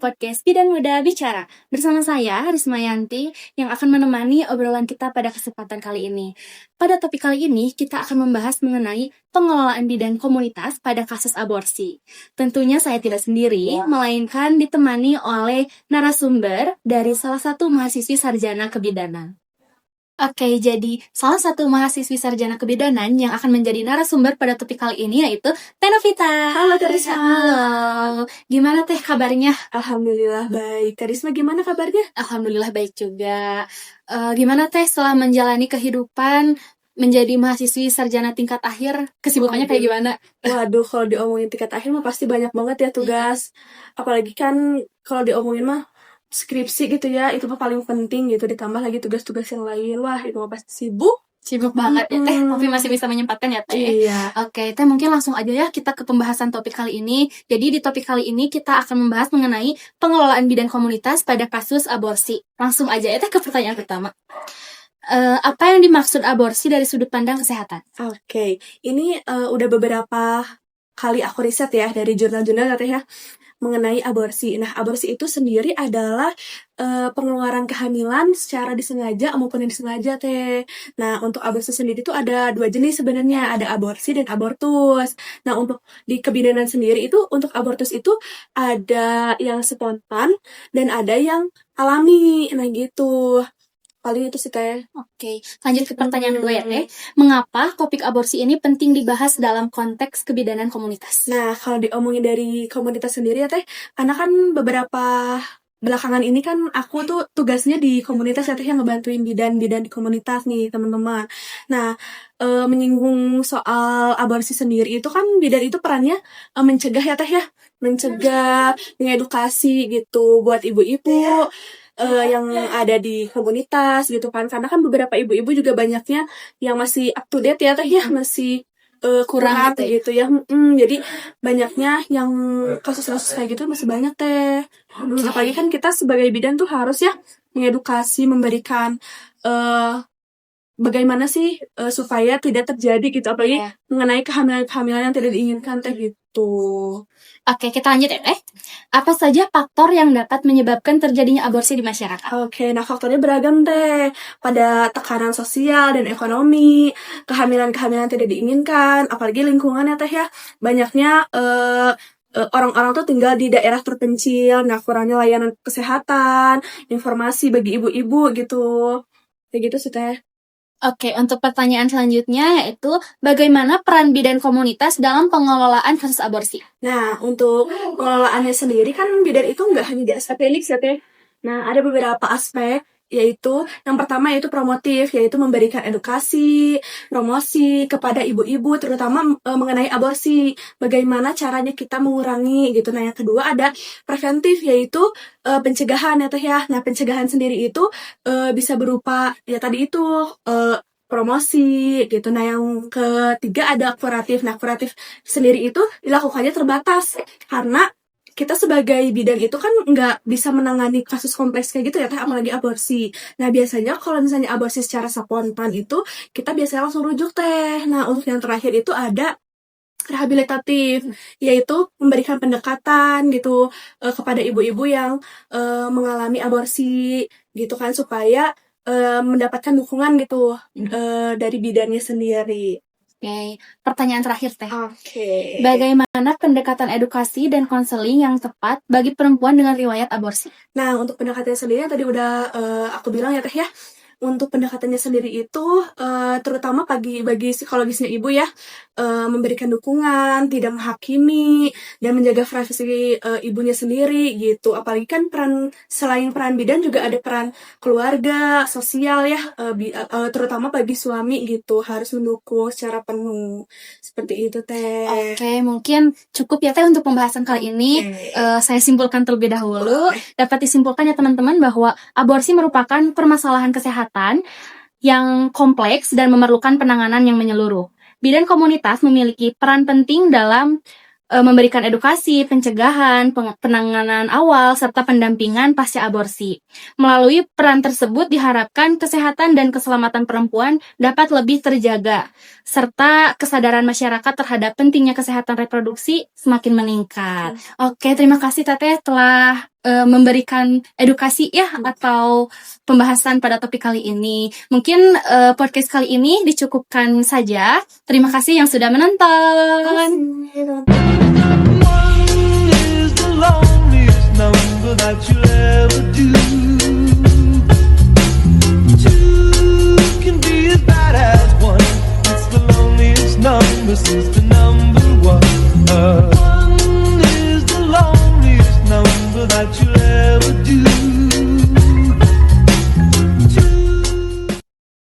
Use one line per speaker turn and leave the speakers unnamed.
podcast Bidan Muda Bicara. Bersama saya, Rismayanti, yang akan menemani obrolan kita pada kesempatan kali ini. Pada topik kali ini, kita akan membahas mengenai pengelolaan bidan komunitas pada kasus aborsi. Tentunya saya tidak sendiri, melainkan ditemani oleh narasumber dari salah satu mahasiswi sarjana kebidanan. Oke, jadi salah satu mahasiswi sarjana kebidanan yang akan menjadi narasumber pada topik kali ini yaitu Teh Novita.
Halo Karisma.
Halo, gimana Teh kabarnya?
Alhamdulillah baik. Karisma gimana kabarnya?
Alhamdulillah baik juga. Gimana Teh setelah menjalani kehidupan menjadi mahasiswi sarjana tingkat akhir, kesibukannya kayak gimana?
Waduh, kalau diomongin tingkat akhir mah pasti banyak banget ya tugas. Apalagi kan kalau diomongin mah skripsi gitu ya, itu mah paling penting gitu. Ditambah lagi tugas-tugas yang lain. Wah, itu mah pasti sibuk.
Sibuk banget ya Teh, tapi masih bisa menyempatkan ya Teh.
Iya.
Oke, Teh mungkin langsung aja ya kita ke pembahasan topik kali ini. Jadi di topik kali ini kita akan membahas mengenai pengelolaan bidan komunitas pada kasus aborsi. Langsung aja ya Teh ke pertanyaan pertama. Apa yang dimaksud aborsi dari sudut pandang kesehatan?
Oke, ini udah beberapa kali aku riset ya dari jurnal-jurnal ya mengenai aborsi. Nah, aborsi itu sendiri adalah pengeluaran kehamilan secara disengaja maupun yang disengaja teh. Nah, untuk aborsi sendiri itu ada dua jenis sebenarnya, ada aborsi dan abortus. Nah, untuk di kebidanan sendiri itu untuk abortus itu ada yang spontan dan ada yang alami. Nah, gitu. Paling itu sih teh.
Oke, lanjut ke pertanyaan kedua ya Teh. Mengapa topik aborsi ini penting dibahas dalam konteks kebidanan komunitas?
Nah, kalau diomongin dari komunitas sendiri ya teh, karena kan beberapa belakangan ini kan aku tuh tugasnya di komunitas ya teh, yang ngebantuin bidan-bidan di komunitas nih teman-teman. Nah, menyinggung soal aborsi sendiri itu kan bidan itu perannya mencegah ya teh ya, mencegah, mengedukasi gitu buat ibu-ibu yang ada di komunitas gitu kan, karena kan beberapa ibu-ibu juga banyaknya yang masih up to date ya teh ya, masih kurang gitu ya. Jadi banyaknya yang kasus-kasus kayak gitu masih banyak teh. Apalagi kan kita sebagai bidan tuh harus ya mengedukasi, memberikan bagaimana sih supaya tidak terjadi gitu, apalagi mengenai kehamilan-kehamilan yang tidak diinginkan teh gitu.
Oke, kita lanjut ya Teh. Apa saja faktor yang dapat menyebabkan terjadinya aborsi di masyarakat?
Oke, nah faktornya beragam teh. Pada tekanan sosial dan ekonomi, kehamilan-kehamilan tidak diinginkan, apalagi lingkungan ya teh ya. Banyaknya orang-orang tuh tinggal di daerah terpencil, nah kurangnya layanan kesehatan, informasi bagi ibu-ibu gitu. Kayak gitu sih teh.
Oke, untuk pertanyaan selanjutnya yaitu bagaimana peran bidan komunitas dalam pengelolaan kasus aborsi?
Nah, untuk pengelolaannya sendiri kan bidan itu nggak hanya di aspek klinik ya teh. Nah, ada beberapa aspek, yaitu yang pertama yaitu promotif, yaitu memberikan edukasi, promosi kepada ibu-ibu terutama mengenai aborsi, bagaimana caranya kita mengurangi gitu. Nah, yang kedua ada preventif, yaitu pencegahan ya teh ya. Nah, pencegahan sendiri itu bisa berupa ya tadi itu promosi gitu. Nah, yang ketiga ada kuratif. Nah, kuratif sendiri itu dilakukannya terbatas karena kita sebagai bidan itu kan nggak bisa menangani kasus kompleks kayak gitu ya teh, apalagi aborsi. Nah, biasanya kalau misalnya aborsi secara spontan itu kita biasanya langsung rujuk teh. Nah, untuk yang terakhir itu ada rehabilitatif, yaitu memberikan pendekatan gitu kepada ibu-ibu yang mengalami aborsi gitu kan, supaya mendapatkan dukungan gitu dari bidannya sendiri.
Oke, pertanyaan terakhir Teh.
Oke.
Bagaimana pendekatan edukasi dan konseling yang tepat bagi perempuan dengan riwayat aborsi?
Nah, untuk pendekatannya sendiri yang tadi udah aku bilang ya teh ya. Untuk pendekatannya sendiri itu terutama bagi psikologisnya ibu ya, memberikan dukungan, tidak menghakimi, dan menjaga privasi ibunya sendiri gitu. Apalagi kan selain peran bidan juga ada peran keluarga, sosial ya, terutama bagi suami gitu, harus mendukung secara penuh. Seperti itu teh.
Oke, mungkin cukup ya Teh untuk pembahasan kali ini. Saya simpulkan terlebih dahulu. Dapat disimpulkan ya teman-teman bahwa aborsi merupakan permasalahan kesehatan yang kompleks dan memerlukan penanganan yang menyeluruh. Bidan komunitas memiliki peran penting dalam memberikan edukasi, pencegahan, penanganan awal, serta pendampingan pasca aborsi. Melalui peran tersebut diharapkan kesehatan dan keselamatan perempuan dapat lebih terjaga, serta kesadaran masyarakat terhadap pentingnya kesehatan reproduksi semakin meningkat. Oke, terima kasih Teteh telah memberikan edukasi ya atau pembahasan pada topik kali ini. Mungkin podcast kali ini dicukupkan saja. Terima kasih yang sudah menonton.
Number since the